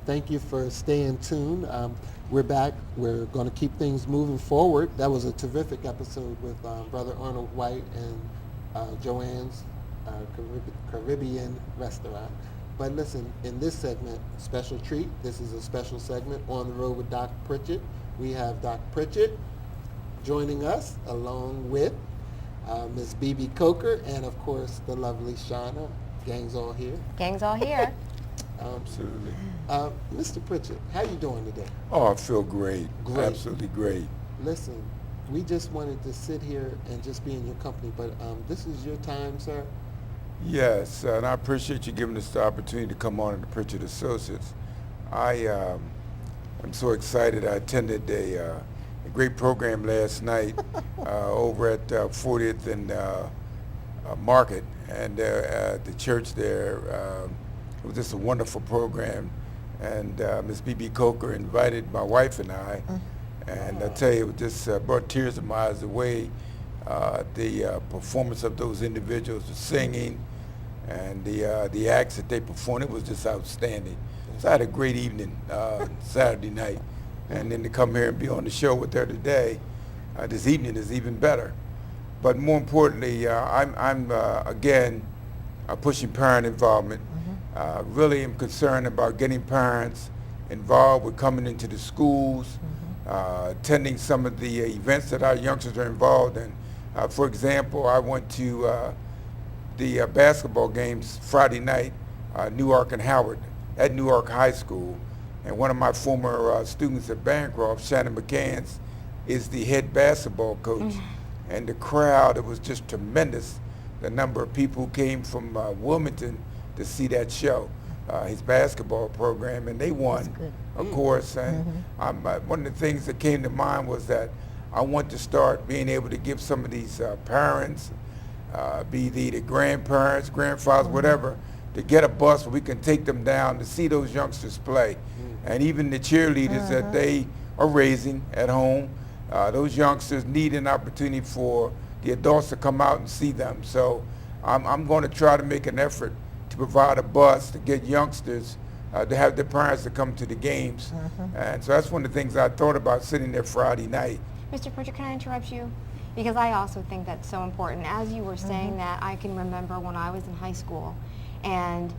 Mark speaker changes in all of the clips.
Speaker 1: thank you for staying tuned. We're back. We're going to keep things moving forward. That was a terrific episode with Brother Arnold White and Joanne's Caribbean restaurant. But listen, in this segment, special treat. This is a special segment, On the Road with Doc Pritchett. We have Doc Pritchett joining us, along with Ms. Bebe Coker, and of course the lovely Shaana. Gang's all here.
Speaker 2: Gang's all here.
Speaker 3: Absolutely.
Speaker 1: Mr. Pritchett, how you doing today?
Speaker 3: Oh, I feel great.
Speaker 1: Great.
Speaker 3: Absolutely great.
Speaker 1: Listen, we just wanted to sit here and just be in your company, but this is your time, sir.
Speaker 3: Yes, and I appreciate you giving us the opportunity to come on to the Pritchett Associates. I am so excited. I attended a great program last night over at 40th and Market, and at the church there. It was just a wonderful program, and Ms. Bebe Coker invited my wife and I, and I tell you, it just brought tears to my eyes the way the performance of those individuals, the singing, and the acts that they performed. It was just outstanding. So I had a great evening Saturday night, and then to come here and be on the show with her today, this evening is even better. But more importantly, I'm again pushing parent involvement. Really am concerned about getting parents involved with coming into the schools, attending some of the events that our youngsters are involved in. For example, I went to the basketball games Friday night, Newark and Howard, at Newark High School. And one of my former students at Bancroft, Shaana McCants, is the head basketball coach. And the crowd, it was just tremendous. The number of people who came from Wilmington to see that show, his basketball program, and they won, of course. And one of the things that came to mind was that I want to start being able to give some of these parents, be the grandparents, grandfathers, whatever, to get a bus where we can take them down to see those youngsters play. And even the cheerleaders that they are raising at home, those youngsters need an opportunity for the adults to come out and see them. So I'm going to try to make an effort to provide a bus to get youngsters to have their parents to come to the games. And so that's one of the things I thought about sitting there Friday night.
Speaker 2: Mr. Pritchett, can I interrupt you? Because I also think that's so important. As you were saying that, I can remember when I was in high school, and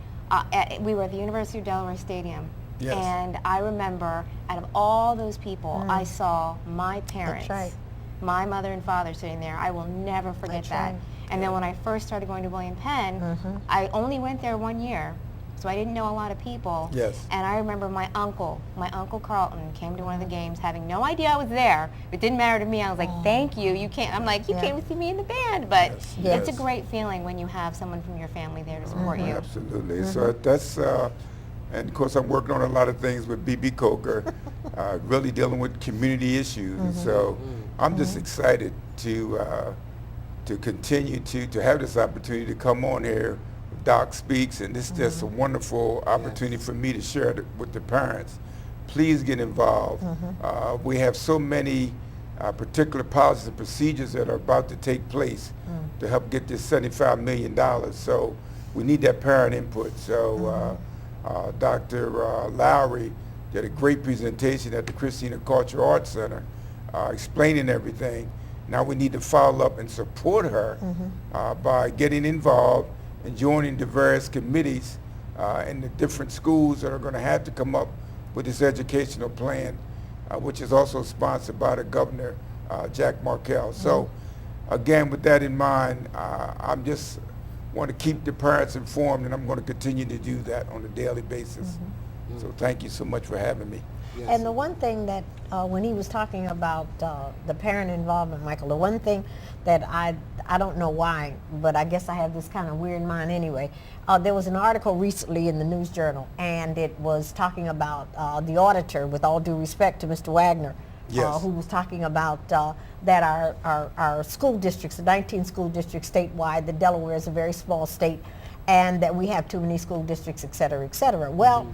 Speaker 2: we were at the University of Delaware Stadium.
Speaker 3: Yes.
Speaker 2: And I remember, out of all those people, I saw my parents, my mother and father sitting there. I will never forget that. And then when I first started going to William Penn, I only went there 1 year, so I didn't know a lot of people.
Speaker 3: Yes.
Speaker 2: And I remember my uncle Carlton came to one of the games, having no idea I was there. It didn't matter to me. I was like, thank you. You can't. I'm like, you came to see me in the band, but it's a great feeling when you have someone from your family there to support you.
Speaker 3: Absolutely. So that's. And of course, I'm working on a lot of things with Bebe Coker, really dealing with community issues. And so I'm just excited to continue to have this opportunity to come on here. Doc Speaks, and this is just a wonderful opportunity for me to share it with the parents. Please get involved. We have so many particular policies and procedures that are about to take place to help get this $75 million. So we need that parent input. So. Dr. Lowry did a great presentation at the Christina Cultural Arts Center explaining everything. Now we need to follow up and support her by getting involved and joining the various committees in the different schools that are going to have to come up with this educational plan, which is also sponsored by the governor, Jack Markell. So again, with that in mind, I'm just want to keep the parents informed, and I'm going to continue to do that on a daily basis. So thank you so much for having me.
Speaker 4: Yes. And the one thing that when he was talking about the parent involvement, Michael, the one thing that I don't know why, but I guess I have this kind of weird mind anyway. There was an article recently in the News Journal, and it was talking about the auditor, with all due respect to Mr. Wagner, who was talking about that our school districts, the 19 school districts statewide, that Delaware is a very small state, and that we have too many school districts, et cetera, et cetera. Well,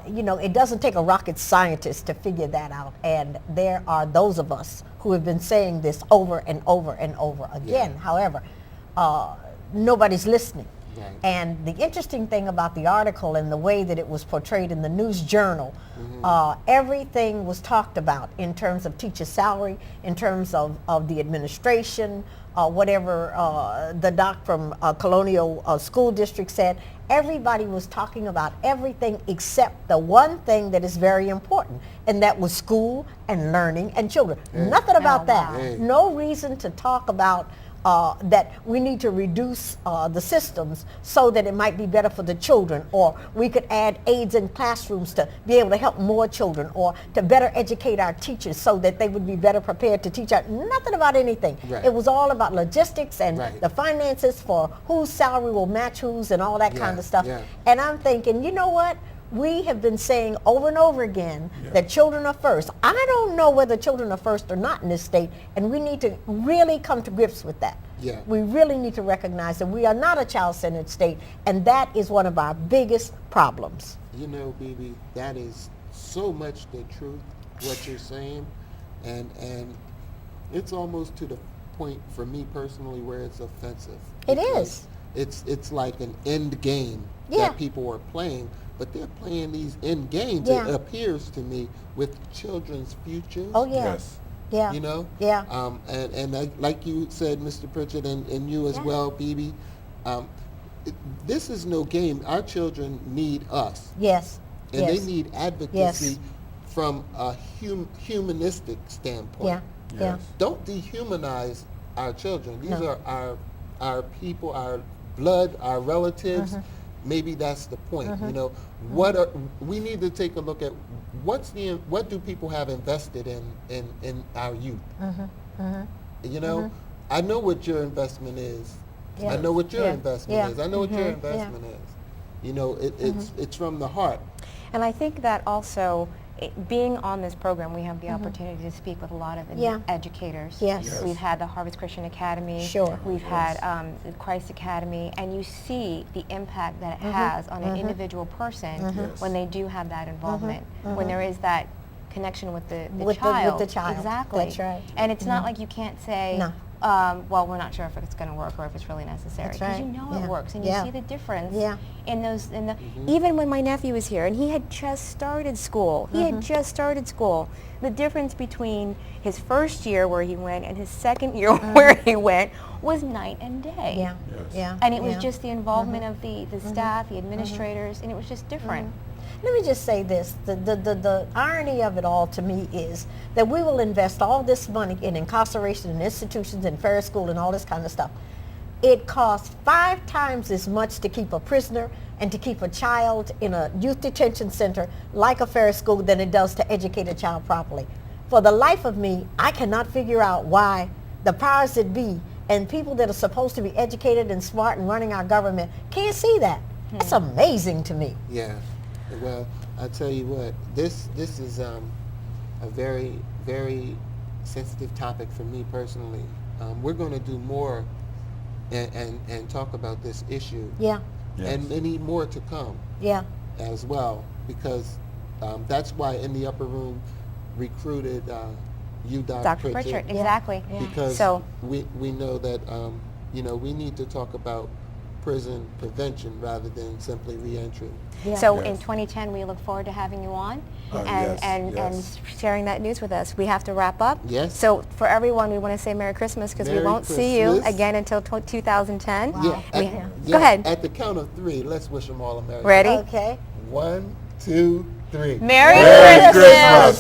Speaker 4: you know, it doesn't take a rocket scientist to figure that out, and there are those of us who have been saying this over and over and over again. However, nobody's listening.
Speaker 1: Right.
Speaker 4: And the interesting thing about the article and the way that it was portrayed in the News Journal, everything was talked about in terms of teacher salary, in terms of the administration, whatever the doc from Colonial School District said. Everybody was talking about everything except the one thing that is very important, and that was school and learning and children. Nothing about that. No reason to talk about that we need to reduce the systems so that it might be better for the children, or we could add aides in classrooms to be able to help more children, or to better educate our teachers so that they would be better prepared to teach. Nothing about anything.
Speaker 1: Right.
Speaker 4: It was all about logistics and
Speaker 1: Right.
Speaker 4: the finances for whose salary will match whose and all that kind of stuff.
Speaker 1: Yeah.
Speaker 4: And I'm thinking, you know what? We have been saying over and over again that children are first. I don't know whether children are first or not in this state, and we need to really come to grips with that.
Speaker 1: Yeah.
Speaker 4: We really need to recognize that we are not a child-centered state, and that is one of our biggest problems.
Speaker 1: You know, Bebe, that is so much the truth, what you're saying, and it's almost to the point for me personally where it's offensive.
Speaker 4: It is.
Speaker 1: It's like an end game that people are playing, but they're playing these end games, it appears to me, with children's futures.
Speaker 4: Oh, yeah.
Speaker 3: Yes.
Speaker 4: Yeah.
Speaker 1: You know?
Speaker 4: Yeah.
Speaker 1: And like you said, Mr. Pritchett, and you as well, Bebe, this is no game. Our children need us.
Speaker 4: Yes.
Speaker 1: And
Speaker 4: yes.
Speaker 1: they need advocacy from a humanistic standpoint.
Speaker 4: Yeah. Yeah.
Speaker 3: Yes.
Speaker 1: Don't dehumanize our children. These are our people, our blood, our relatives. Maybe that's the point. You know, we need to take a look at what do people have invested in our youth. You know, I know what your investment is. I know what your investment is. I know what your investment is. You know, it's from the heart.
Speaker 2: And I think that also, being on this program, we have the opportunity to speak with a lot of educators.
Speaker 4: Yes.
Speaker 2: We've had the Harvest Christian Academy.
Speaker 4: Sure.
Speaker 2: We've had the Christ Academy, and you see the impact that it has on an individual person when they do have that involvement, when there is that connection with the child.
Speaker 4: With the child.
Speaker 2: Exactly.
Speaker 4: That's right.
Speaker 2: And it's not like you can't say,
Speaker 4: No.
Speaker 2: well, we're not sure if it's going to work or if it's really necessary.
Speaker 4: That's
Speaker 2: Because
Speaker 4: right.
Speaker 2: you know
Speaker 4: Yeah.
Speaker 2: it works, and you
Speaker 4: Yeah.
Speaker 2: see the difference
Speaker 4: Yeah.
Speaker 2: in those. Even when my nephew was here, and he had just started school. He had just started school. The difference between his first year where he went and his second year where he went was night and day.
Speaker 4: Yeah.
Speaker 3: Yes.
Speaker 4: Yeah.
Speaker 2: And it was
Speaker 4: yeah.
Speaker 2: just the involvement of the staff, the administrators, and it was just different.
Speaker 4: Let me just say this, the irony of it all to me is that we will invest all this money in incarceration and institutions and fair school and all this kind of stuff. It costs 5 times as much to keep a prisoner and to keep a child in a youth detention center like a fair school than it does to educate a child properly. For the life of me, I cannot figure out why the powers that be and people that are supposed to be educated and smart and running our government can't see that. It's amazing to me.
Speaker 1: Yeah. Well, I tell you what, this is a very, very sensitive topic for me personally. We're going to do more and talk about this issue.
Speaker 4: Yeah.
Speaker 3: Yes.
Speaker 1: And many more to come
Speaker 4: Yeah.
Speaker 1: as well, because that's why In the Upper Room recruited you, Doc
Speaker 2: Pritchett,
Speaker 4: Yeah.
Speaker 2: exactly.
Speaker 4: Yeah.
Speaker 1: because
Speaker 2: So-
Speaker 1: we know that we need to talk about prison prevention rather than simply reentry.
Speaker 4: Yeah.
Speaker 2: So
Speaker 3: Yes.
Speaker 2: in 2010, we look forward to having you on
Speaker 3: Yes,
Speaker 2: and
Speaker 3: yes.
Speaker 2: sharing that news with us. We have to wrap up.
Speaker 1: Yes.
Speaker 2: So for everyone, we want to say Merry Christmas because we
Speaker 1: Merry
Speaker 2: won't see you
Speaker 1: Christmas.
Speaker 2: again until 2010.
Speaker 1: Yeah.
Speaker 2: Go ahead.
Speaker 1: At the count of 3, let's wish them all a Merry
Speaker 2: Ready?
Speaker 4: Okay.
Speaker 1: 1, 2, 3.
Speaker 2: Merry
Speaker 3: Merry
Speaker 2: Christmas!
Speaker 3: Christmas!